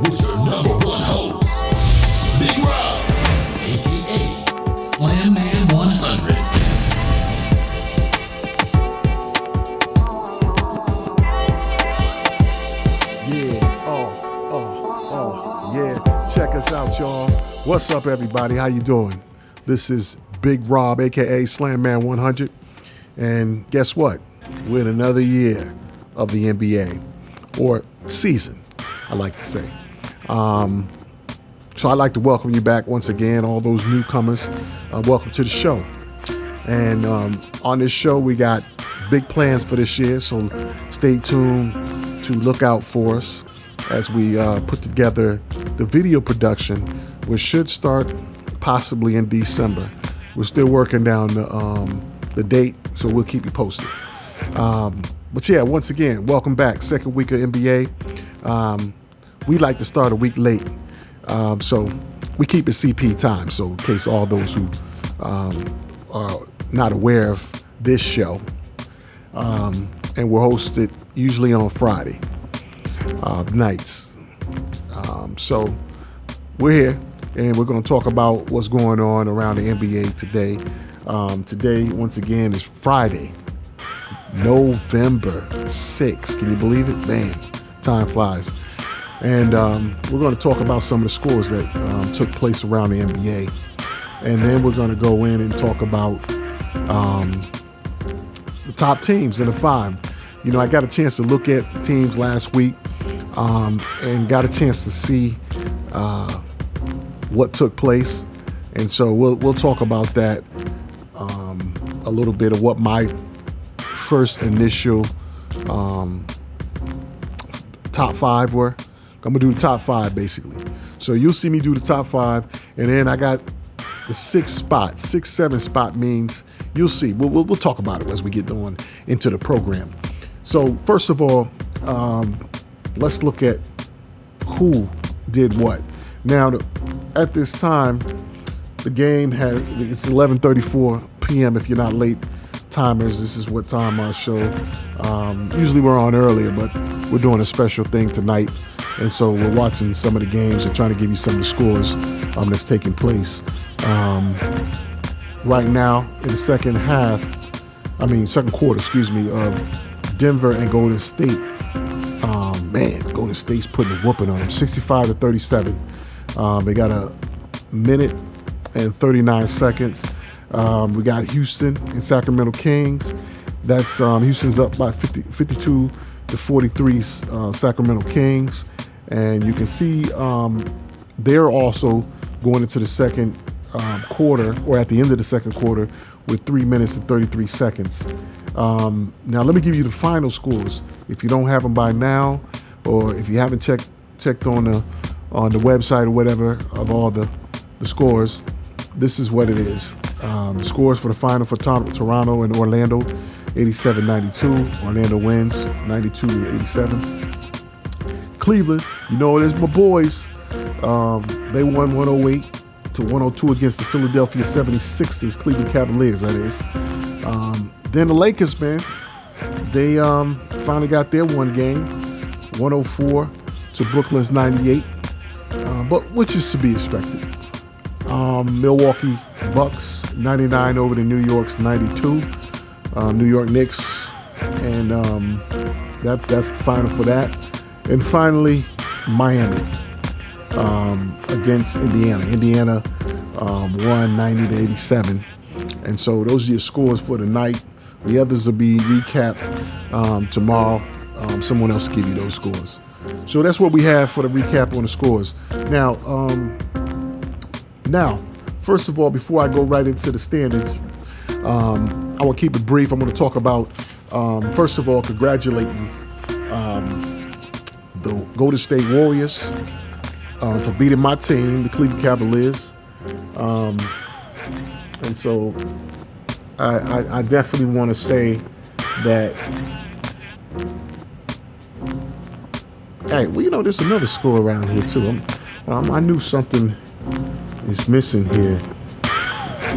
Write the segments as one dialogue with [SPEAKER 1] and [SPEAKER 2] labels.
[SPEAKER 1] with your number one host, Big Rob, aka Slam Man 100.
[SPEAKER 2] Yeah, check us out, y'all. What's up, everybody? How you doing? This is Big Rob, aka Slam Man 100, and guess what? We're in another year of the NBA, or season, I like to say. So I'd like to welcome you back once again, all those newcomers. Welcome to the show. And on this show, we got big plans for this year, so stay tuned to look out for us as we put together the video production, which should start possibly in December. We're still working down the date, so we'll keep you posted. But yeah, once again, welcome back. Second week of NBA. We like to start a week late, so we keep it CP time. So in case all those who are not aware of this show, and we're hosted usually on Friday nights. So we're here, and we're going to talk about what's going on around the NBA today. Today, once again, is Friday, November 6th. Can you believe it? Man, time flies. And we're going to talk about some of the scores that took place around the NBA. And then we're going to go in and talk about the top teams in the five. You know, I got a chance to look at the teams last week and got a chance to see what took place. And so we'll talk about that a little bit of what my first initial top five were. I'm going to do the top five, basically. So you'll see me do the top five, and then I got the 6-7 spot means you'll see. We'll talk about it as we get on into the program. So first of all, let's look at who did what. Now, at this time, the game it's 11:34 p.m. If you're not late timers, this is what time our show. Usually we're on earlier, but we're doing a special thing tonight. And so we're watching some of the games and trying to give you some of the scores that's taking place. Right now, in the second quarter, of Denver and Golden State. Golden State's putting a whooping on them, 65-37. They got a minute and 39 seconds. We got Houston and Sacramento Kings. That's Houston's up by 52-43, Sacramento Kings. And you can see they're also going into the second quarter, or at the end of the second quarter, with 3 minutes and 33 seconds. Now let me give you the final scores. If you don't have them by now, or if you haven't checked on the website or whatever of all the scores, this is what it is. The scores for the final for Toronto and Orlando, 87-92. Orlando wins 92-87. Cleveland, you know, it is my boys. They won 108-102 against the Philadelphia 76ers, Cleveland Cavaliers, that is. Then the Lakers, man, they finally got their one game, 104 to Brooklyn's 98, but which is to be expected. Milwaukee Bucks, 99 over the New York's 92. New York Knicks, and that's the final for that. And finally, Miami against Indiana. Indiana won 90-87. And so those are your scores for the night. The others will be recapped tomorrow. Someone else will give you those scores. So that's what we have for the recap on the scores. Now, first of all, before I go right into the standings, I will keep it brief. I'm going to talk about, first of all, congratulating the Golden State Warriors for beating my team, the Cleveland Cavaliers. And so I definitely want to say that, hey, well, you know, there's another score around here, too. I knew something is missing here.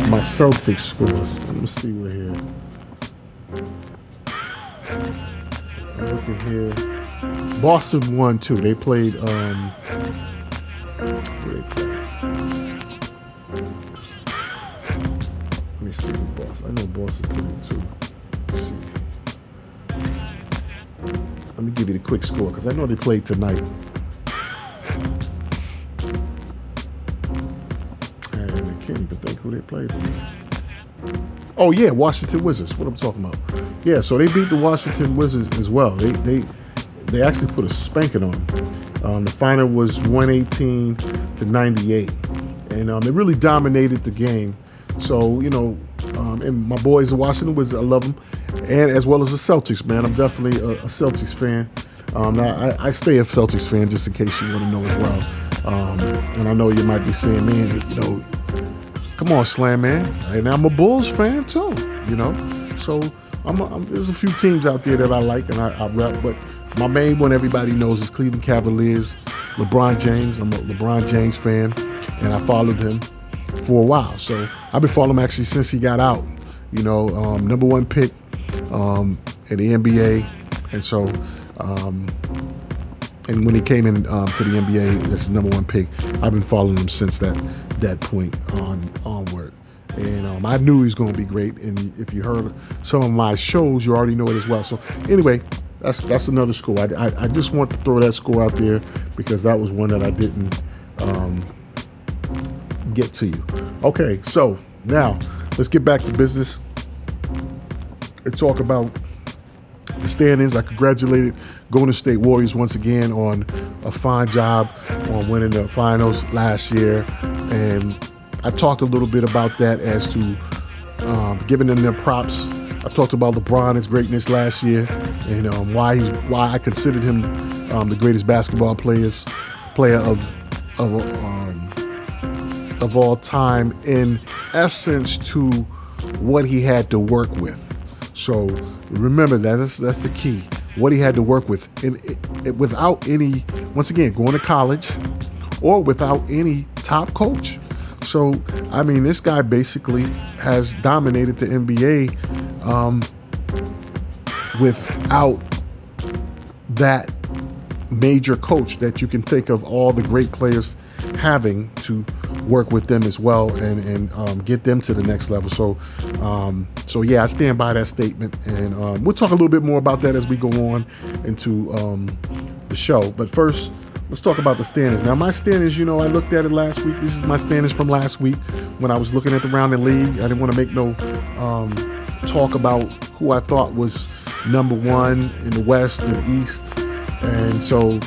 [SPEAKER 2] My Celtics scores. Let me see what here. I'm looking here. Boston won too. They played. Who they play? Let me see who Boston. I know Boston played too. Let's see. Let me give you the quick score because I know they played tonight. And I can't even think who they played tonight. Oh yeah, Washington Wizards. What I'm talking about. Yeah, so they beat the Washington Wizards as well. They actually put a spanking on them. The final was 118-98, and they really dominated the game. So and my boys, the Washington Wizards, I love them, and as well as the Celtics, man. I'm definitely a Celtics fan. Now I stay a Celtics fan just in case you want to know as well. And I know you might be saying, man, come on, Slam, man. And I'm a Bulls fan too, So there's a few teams out there that I like and I rep, but my main one everybody knows is Cleveland Cavaliers, LeBron James. I'm a LeBron James fan, and I followed him for a while. So I've been following him actually since he got out. Number one pick in the NBA, and so and when he came in to the NBA as the number one pick, I've been following him since that point onward. And I knew he was going to be great. And if you heard some of my shows, you already know it as well. So anyway, that's another score. I just want to throw that score out there because that was one that I didn't get to you. Okay, so now let's get back to business and talk about the standings. I congratulated Golden State Warriors once again on a fine job on winning the finals last year. And I talked a little bit about that as to giving them their props. I talked about LeBron, his greatness last year, and why I considered him the greatest basketball player of all time, in essence to what he had to work with. So remember that's the key. What he had to work with, and without any, once again, going to college or without any top coach. So, I mean, this guy basically has dominated the NBA without that major coach that you can think of all the great players having to work with them as well and get them to the next level. So yeah, I stand by that statement, and we'll talk a little bit more about that as we go on into the show. But first, let's talk about the standings. Now, my standings, I looked at it last week. This is my standings from last week when I was looking at the round in league. I didn't want to make no talk about who I thought was number one in the West and East. And so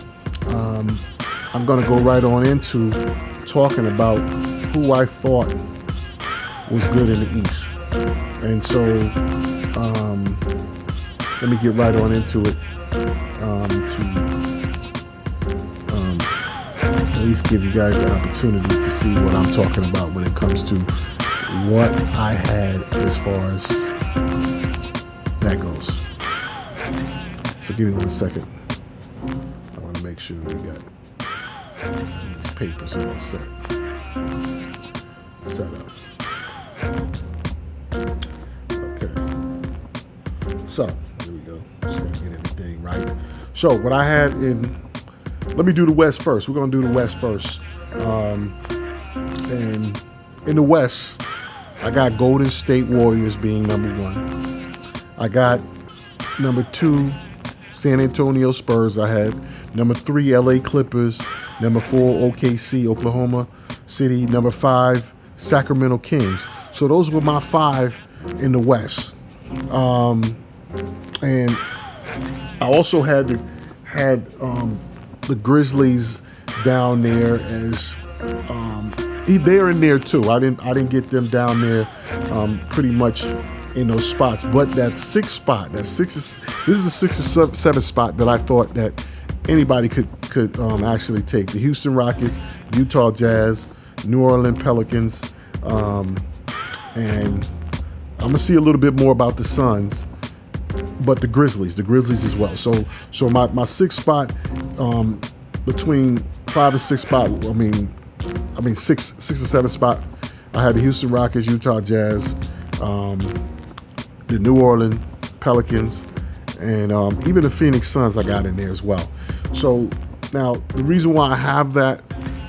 [SPEAKER 2] I'm going to go right on into talking about who I thought was good in the East. And so let me get right on into it to at least give you guys the opportunity to see what I'm talking about when it comes to what I had as far as that goes. So give me 1 second. I want to make sure we got these papers all set up. Okay. So here we go. Just gonna get everything right. So what I had let me do the West first. We're gonna do the West first. And in the West, I got Golden State Warriors being number one. I got number 2, San Antonio Spurs. I had number 3, LA Clippers. Number 4, OKC, Oklahoma City. Number 5, Sacramento Kings. So those were my 5 in the West. And I also had the Grizzlies down there as they're in there too. I didn't get them down there pretty much in those spots. But that 6th spot, this is the 6th or 7th spot that I thought that anybody could actually take. The Houston Rockets, Utah Jazz, New Orleans Pelicans, and I'm gonna see a little bit more about the Suns, but the Grizzlies as well. So my 6th spot, between 5 and 6 spot. I mean 6 or 7 spot. I had the Houston Rockets, Utah Jazz, the New Orleans Pelicans, and even the Phoenix Suns I got in there as well. So now the reason why I have that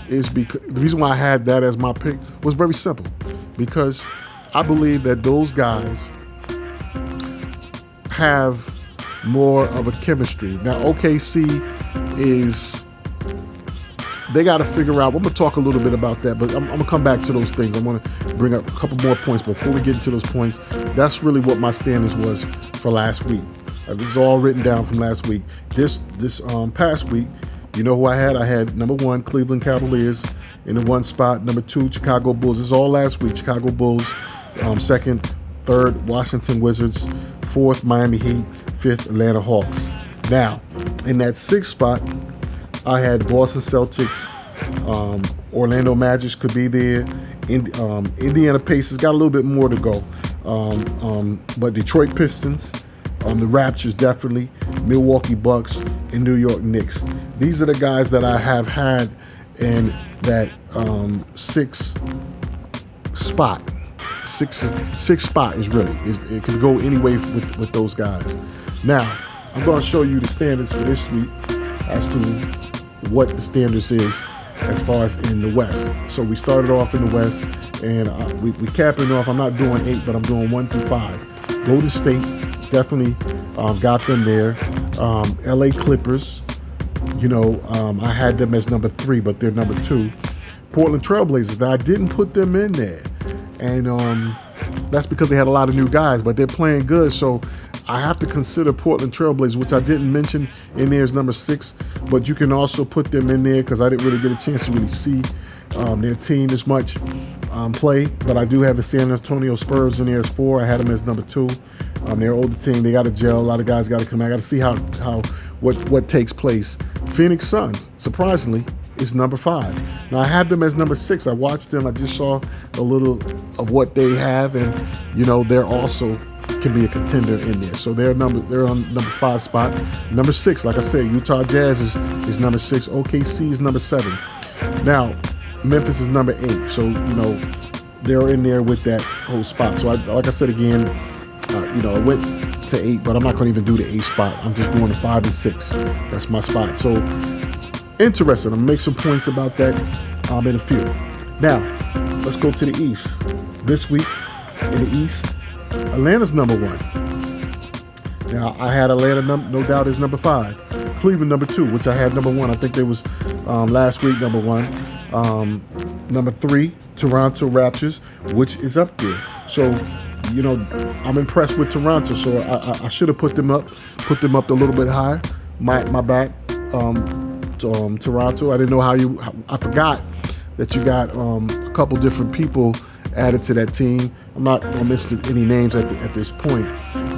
[SPEAKER 2] is because the reason why I had that as my pick was very simple, because I believe that those guys have more of a chemistry. Now OKC they got to figure out. I'm going to talk a little bit about that, but I'm going to come back to those things. I want to bring up a couple more points. But before we get into those points, that's really what my standings was for last week. This is all written down from last week. This past week, you know who I had? I had number 1, Cleveland Cavaliers in the 1 spot. Number 2, Chicago Bulls. This is all last week. Chicago Bulls. 2nd, 3rd, Washington Wizards. 4th, Miami Heat. 5th, Atlanta Hawks. Now, in that 6th spot, I had Boston Celtics, Orlando Magic could be there, Indiana Pacers got a little bit more to go, but Detroit Pistons, the Raptors definitely, Milwaukee Bucks, and New York Knicks. These are the guys that I have had in that 6th spot. Sixth spot is really, it could go any way with those guys. Now, I'm going to show you the standards for this week as to what the standards is as far as in the West. So we started off in the West, and we capping off. I'm not doing 8, but I'm doing 1 through 5. Golden State, definitely got them there. LA Clippers, I had them as number 3, but they're number 2. Portland Trailblazers, now I didn't put them in there, and that's because they had a lot of new guys, but they're playing good, so I have to consider Portland Trailblazers, which I didn't mention in there, as number 6, but you can also put them in there because I didn't really get a chance to really see their team as much play. But I do have the San Antonio Spurs in there as 4. I had them as number 2. They're an older team. They got to gel. A lot of guys got to come out. I got to see what takes place. Phoenix Suns, surprisingly, is number 5. Now I had them as number 6. I watched them. I just saw a little of what they have, and they're also can be a contender in there. So they're on number 5 spot. Number 6, like I said, Utah Jazz is number 6. OKC is number 7. Now, Memphis is number 8. So, they're in there with that whole spot. So like I said again, I went to 8, but I'm not going to even do the 8 spot. I'm just doing the 5 and 6. That's my spot. So interesting. I'm going to make some points about that in a few. Now, let's go to the East. This week in the East, Atlanta's number 1. Now, I had Atlanta, no doubt, is number 5. Cleveland, number 2, which I had number 1. I think they was last week number 1. Number 3, Toronto Raptors, which is up there. So, I'm impressed with Toronto. So I should have put them up a little bit higher. My bad. Toronto. I didn't know I forgot that you got a couple different people added to that team. I'm not going to miss any names at this point,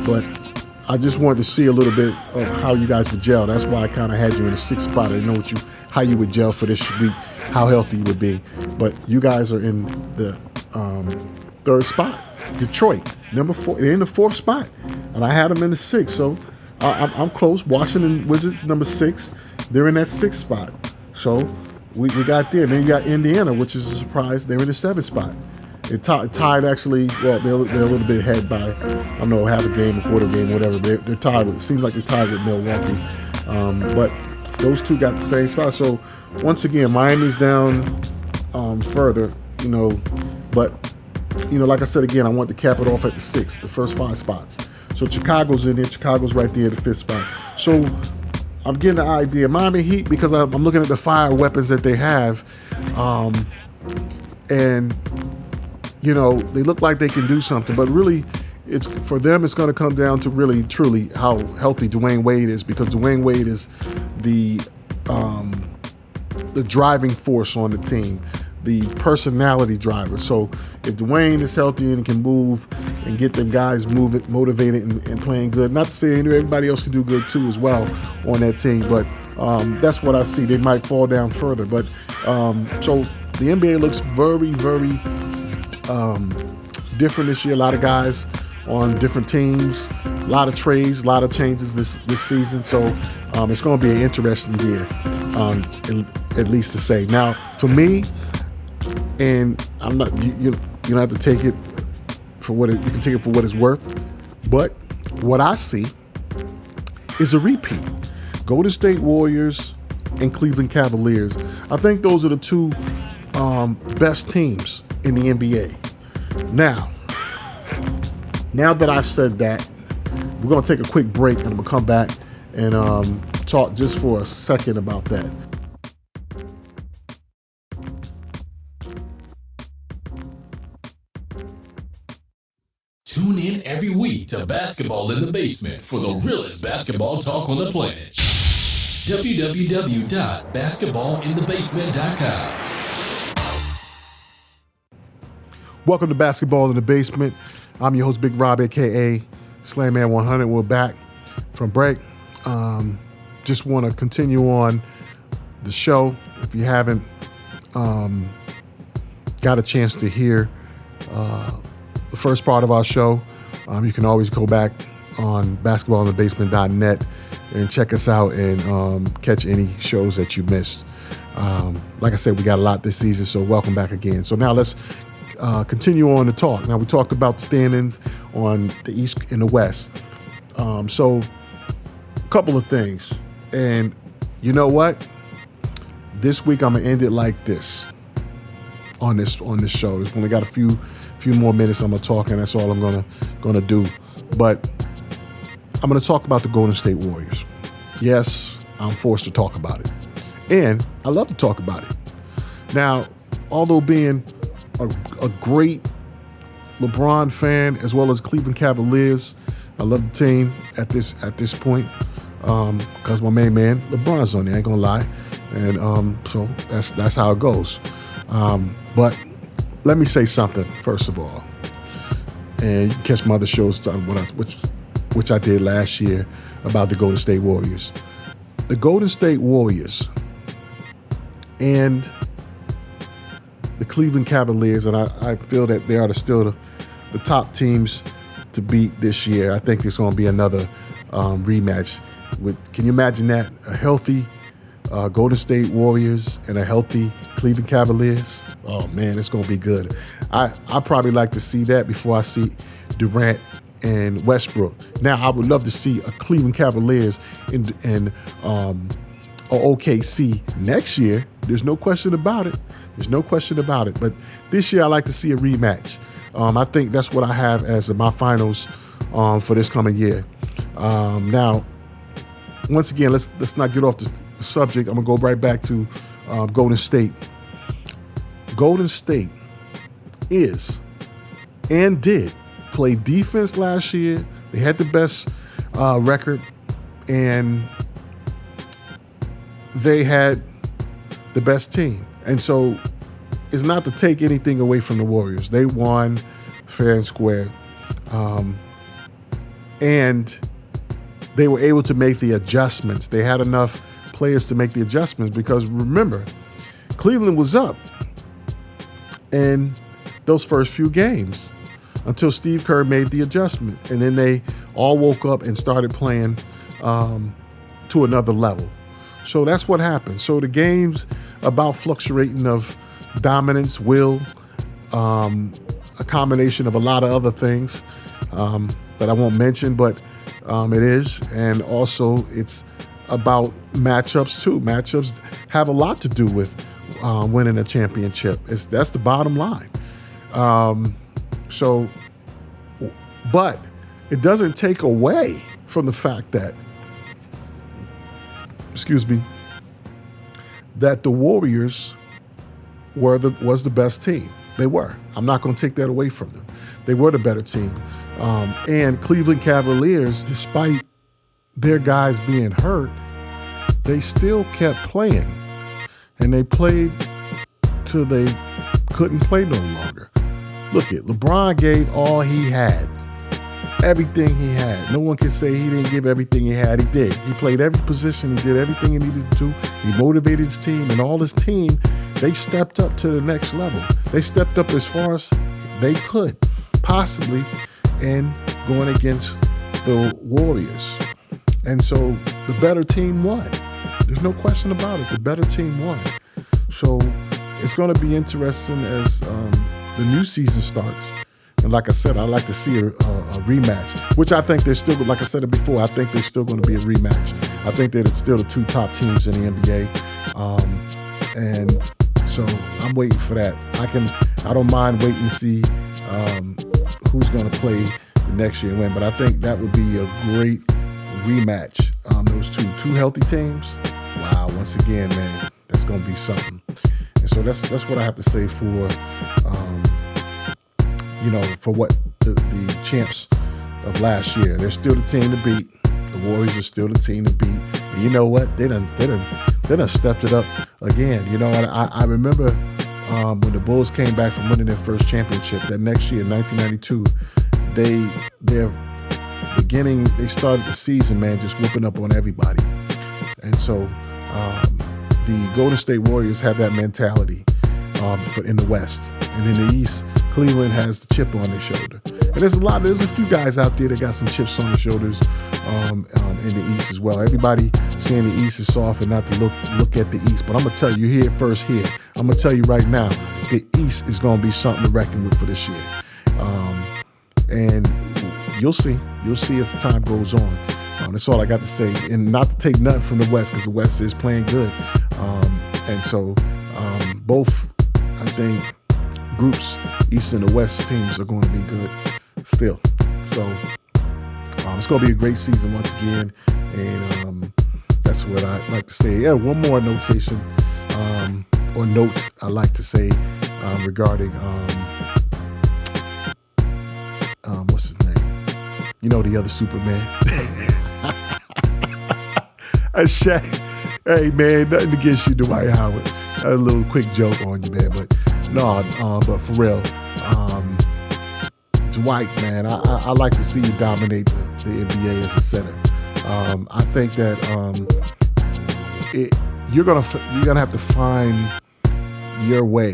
[SPEAKER 2] but I just wanted to see a little bit of how you guys would gel. That's why I kind of had you in the 6th spot. I didn't know how you would gel for this week, how healthy you would be. But you guys are in the 3rd spot. Detroit, number 4. They're in the 4th spot, and I had them in the 6th. So I'm close. Washington Wizards, number 6. They're in that 6th spot. So we got there. And then you got Indiana, which is a surprise. They're in the 7th spot. It tied actually. Well, they're a little bit ahead by, I don't know, half a game, a quarter game, whatever. They're tied. It seems like they're tied with Milwaukee. But those two got the same spot. So once again, Miami's down further. But like I said again, I want to cap it off at the 6th, the first 5 spots. So Chicago's in there. Chicago's right there at the 5th spot. So I'm getting the idea. Miami Heat, because I'm looking at the fire weapons that they have, and they look like they can do something. But really, it's for them. It's going to come down to really, truly how healthy Dwayne Wade is, because Dwayne Wade is the driving force on the team, the personality driver. So if Dwayne is healthy and can move and get them guys moving, motivated and playing good, not to say everybody else can do good too as well on that team, but that's what I see. They might fall down further. But so the NBA looks very, very different this year. A lot of guys on different teams, a lot of trades, a lot of changes this season. So it's going to be an interesting year, at least to say. Now, for me, and I'm not, you don't have to take it for what you can take it for what it's worth. But what I see is a repeat. Golden State Warriors and Cleveland Cavaliers. I think those are the two best teams in the NBA. Now that I've said that, we're going to take a quick break and we'll come back and talk just for a second about that.
[SPEAKER 1] Tune in every week to Basketball in the Basement for the realest basketball talk on the planet. www.basketballinthebasement.com.
[SPEAKER 2] Welcome to Basketball in the Basement. I'm your host, Big Rob, a.k.a. Slamman 100. We're back from break. Just want to continue on the show. If you haven't got a chance to hear the first part of our show, you can always go back on basketballinthebasement.net and check us out and catch any shows that you missed. Like I said, we got a lot this season, so welcome back again. So now let's continue on to talk. Now we talked about the standings on the East and the West. So a couple of things. And you know what? This week I'm gonna end it like this on this show. It's only got a few more minutes I'm gonna talk, and that's all I'm gonna do. But I'm gonna talk about the Golden State Warriors. Yes, I'm forced to talk about it. And I love to talk about it. Now, although being a great LeBron fan as well as Cleveland Cavaliers, I love the team at this point because my main man LeBron's on there. I ain't gonna lie, and so that's how it goes. But let me say something first of all, and you can catch my other shows which I did last year about the Golden State Warriors. The Golden State Warriors and the Cleveland Cavaliers, and I feel that they are still the top teams to beat this year. I think there's going to be another rematch. Can you imagine that? A healthy Golden State Warriors and a healthy Cleveland Cavaliers? Oh man, it's going to be good. I probably like to see that before I see Durant and Westbrook. Now, I would love to see a Cleveland Cavaliers and OKC next year. There's no question about it. But this year, I like to see a rematch. I think that's what I have as my finals for this coming year. Now, once again, let's not get off the subject. I'm gonna go right back to Golden State. Golden State is and did play defense last year. They had the best record, and they had the best team. And so it's not to take anything away from the Warriors. They won fair and square. And they were able to make the adjustments. They had enough players to make the adjustments because remember, Cleveland was up in those first few games until Steve Kerr made the adjustment. And then they all woke up and started playing to another level. So that's what happened. So the game's about fluctuating of dominance, will, a combination of a lot of other things that I won't mention, but it is. And also it's about matchups too. Matchups have a lot to do with winning a championship. That's the bottom line. But it doesn't take away from the fact that, that the Warriors was the best team. They were. I'm not going to take that away from them. They were the better team. And Cleveland Cavaliers, despite their guys being hurt, they still kept playing. And they played till they couldn't play no longer. Look at LeBron gave all he had. Everything he had. No one can say he didn't give everything he had. He did. He played every position. He did everything he needed to do. He motivated his team, and all his team, they stepped up to the next level. They stepped up as far as they could, possibly, in going against the Warriors. And so the better team won. There's no question about it. The better team won. So it's going to be interesting as the new season starts. And like I said, I'd like to see a rematch. which I think they're still, like I said it before, I think they're still going to be a rematch. I think they're still the two top teams in the NBA. And so I'm waiting for that. I don't mind waiting to see who's going to play the next year and when, but I think that would be a great rematch. Those two healthy teams. Wow, once again, man, that's going to be something. And so that's what I have to say for, for what the champs of last year. They're still the team to beat. The Warriors are still the team to beat. And you know what? They done stepped it up again. You know, and I remember when the Bulls came back from winning their first championship that next year, 1992, they started the season, man, just whooping up on everybody. And so the Golden State Warriors have that mentality in the West. And in the East, Cleveland has the chip on their shoulder. And there's a few guys out there that got some chips on their shoulders in the East as well. Everybody saying the East is soft and not to look at the East. But I'm going to tell you, you hear it first here. I'm going to tell you right now, the East is going to be something to reckon with for this year. And you'll see. You'll see as the time goes on. That's all I got to say. And not to take nothing from the West, because the West is playing good. And so both, I think, groups, East and the West teams are going to be good still. So it's going to be a great season once again. And that's what I like to say. Yeah, one more notation or note I like to say regarding what's his name? You know, the other Superman. Shaq. Hey, man, nothing against you, Dwight Howard. A little quick joke on you, man. But no, but for real, Dwight, man, I like to see you dominate the NBA as a center. I think that you're gonna have to find your way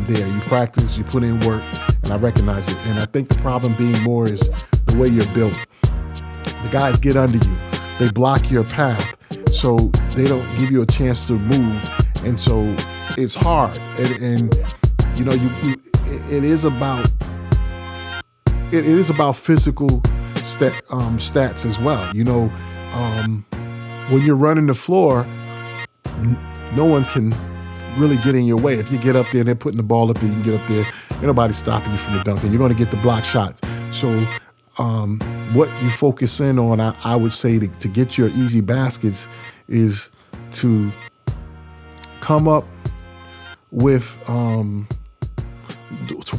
[SPEAKER 2] there. You practice, you put in work, and I recognize it. And I think the problem being more is the way you're built. The guys get under you. They block your path, so they don't give you a chance to move. And so it's hard. And you know, it is about physical stats as well. You know, when you're running the floor, no one can really get in your way. If you get up there and they're putting the ball up there, you can get up there. Ain't nobody stopping you from the dunk, and you're going to get the block shots. So what you focus in on, I would say, to get your easy baskets is to come up with, to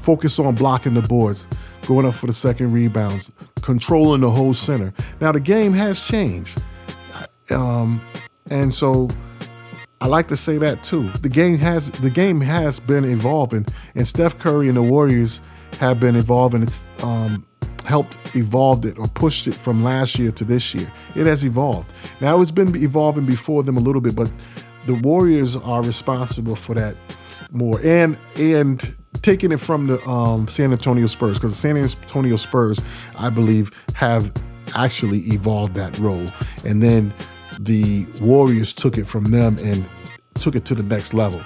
[SPEAKER 2] focus on blocking the boards, going up for the second rebounds, controlling the whole center. Now, the game has changed. And so I like to say that too. The game has been evolving, and Steph Curry and the Warriors have been evolving. It's helped evolve it or pushed it from last year to this year. It has evolved. Now, it's been evolving before them a little bit, but the Warriors are responsible for that more, and taking it from the San Antonio Spurs, because the San Antonio Spurs, I believe, have actually evolved that role, and then the Warriors took it from them and took it to the next level.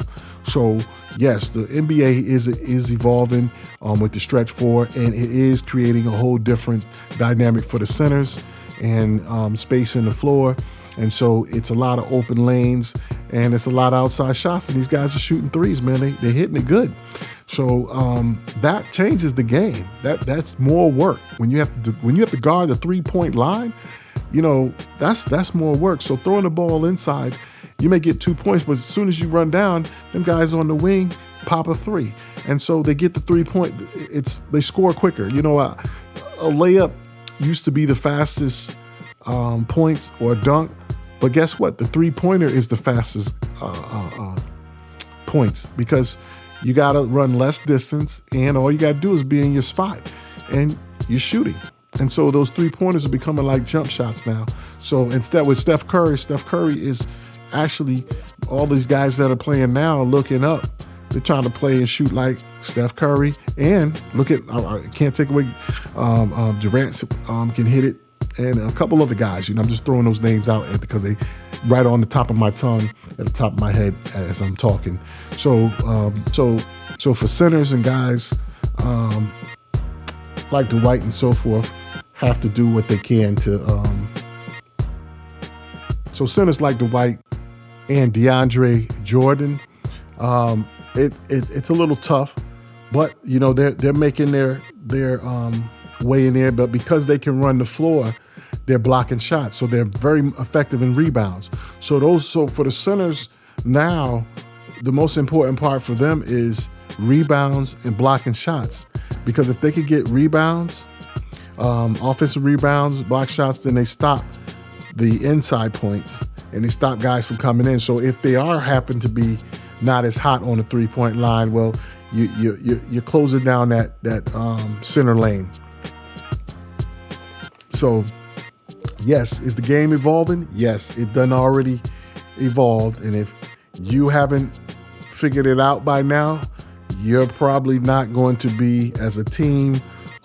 [SPEAKER 2] So yes, the NBA is evolving with the stretch four, and it is creating a whole different dynamic for the centers and spacing the floor. And so it's a lot of open lanes, and it's a lot of outside shots, and these guys are shooting threes, man. They're hitting it good. So that changes the game. That's more work when you have to guard the 3-point line. You know, that's more work. So throwing the ball inside, you may get 2 points, but as soon as you run down, them guys on the wing pop a three, and so they get the 3-point. They score quicker. You know, a layup used to be the fastest points or dunk, but guess what? The 3-pointer is the fastest points, because you got to run less distance, and all you got to do is be in your spot, and you're shooting. And so those 3-pointers are becoming like jump shots now. So instead with Steph Curry is actually, all these guys that are playing now are looking up. They're trying to play and shoot like Steph Curry. And look at, I can't take away, Durant can hit it, and a couple other guys. You know, I'm just throwing those names out because they right on the top of my tongue, at the top of my head as I'm talking. So for centers and guys like Dwight and so forth, have to do what they can to. So centers like Dwight and DeAndre Jordan, it's a little tough, but they're making their way in there. But because they can run the floor, they're blocking shots, so they're very effective in rebounds. So for the centers now, the most important part for them is rebounds and blocking shots, because if they could get rebounds, offensive rebounds, block shots, then they stop the inside points and they stop guys from coming in. So if they happen to be not as hot on the 3-point line, well, you're closing down that center lane. So yes, is the game evolving? Yes, it done already evolved, and if you haven't figured it out by now, you're probably not going to be, as a team,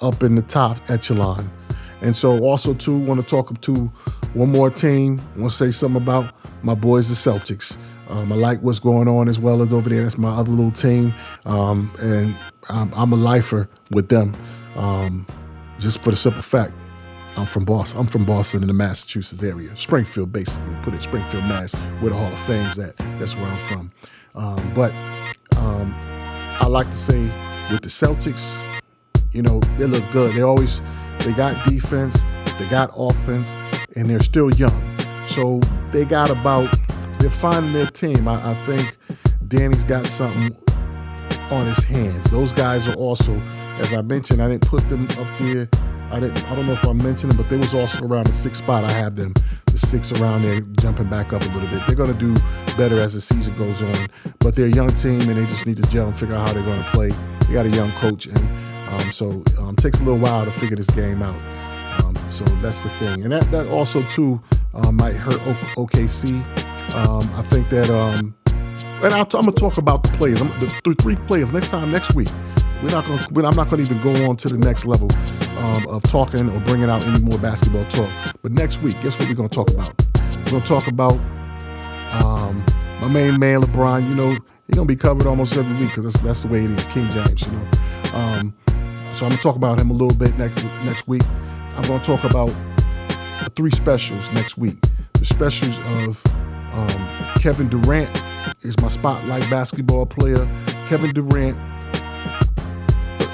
[SPEAKER 2] up in the top echelon. And so also, too, want to talk to one more team. I want to say something about my boys, the Celtics. I like what's going on as well as over there. That's my other little team. And I'm a lifer with them, just for the simple fact, I'm from Boston. I'm from Boston in the Massachusetts area. Springfield, basically. Put it Springfield, Mass, where the Hall of Fame's at. That's where I'm from. But I like to say with the Celtics, they look good. They got defense, they got offense, and they're still young. So they're finding their team. I think Danny's got something on his hands. Those guys are also, as I mentioned, I didn't put them up there. I don't know if I mentioned them, but they was also around the 6th spot. I have them, the 6 around there, jumping back up a little bit. They're going to do better as the season goes on, but they're a young team, and they just need to gel and figure out how they're going to play. They got a young coach, and so it takes a little while to figure this game out. So that's the thing. And that also, too, might hurt OKC. I think that, and I'm going to talk about the players, the 3 players next week. I'm not going to even go on to the next level of talking or bringing out any more basketball talk. But next week, guess what we're going to talk about? We're going to talk about my main man, LeBron. He's going to be covered almost every week because that's the way it is, King James, So I'm going to talk about him a little bit next week. I'm going to talk about the 3 specials next week. The specials of Kevin Durant is my spotlight basketball player. Kevin Durant.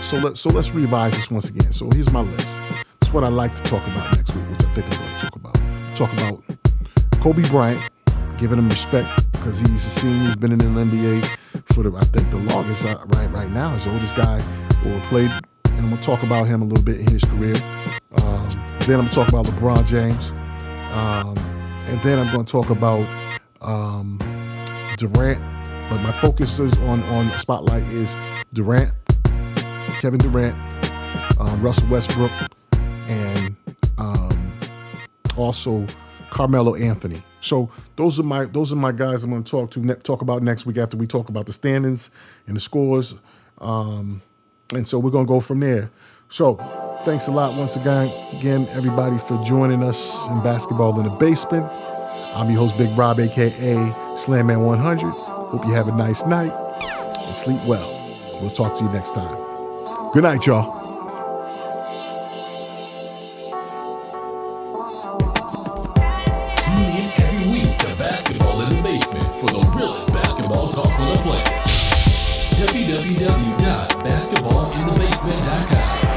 [SPEAKER 2] So let's revise this once again. So here's my list. That's what I like to talk about next week, which I think I'm going to talk about. Talk about Kobe Bryant, giving him respect because he's a senior. He's been in the NBA for I think the longest right now. He's the oldest guy who played. And I'm going to talk about him a little bit in his career. Then I'm going to talk about LeBron James. And then I'm going to talk about Durant. But my focus is on Spotlight is Durant, Kevin Durant, Russell Westbrook, and also Carmelo Anthony. So those are my guys I'm going to talk about next week after we talk about the standings and the scores. And so we're going to go from there. So thanks a lot once again, everybody, for joining us in Basketball in the Basement. I'm your host, Big Rob, a.k.a. Slam Man 100. Hope you have a nice night and sleep well. We'll talk to you next time. Good night, y'all.
[SPEAKER 1] Tune in every week to Basketball in the Basement for the realest basketball talk on the planet. www.basketballinthebasement.com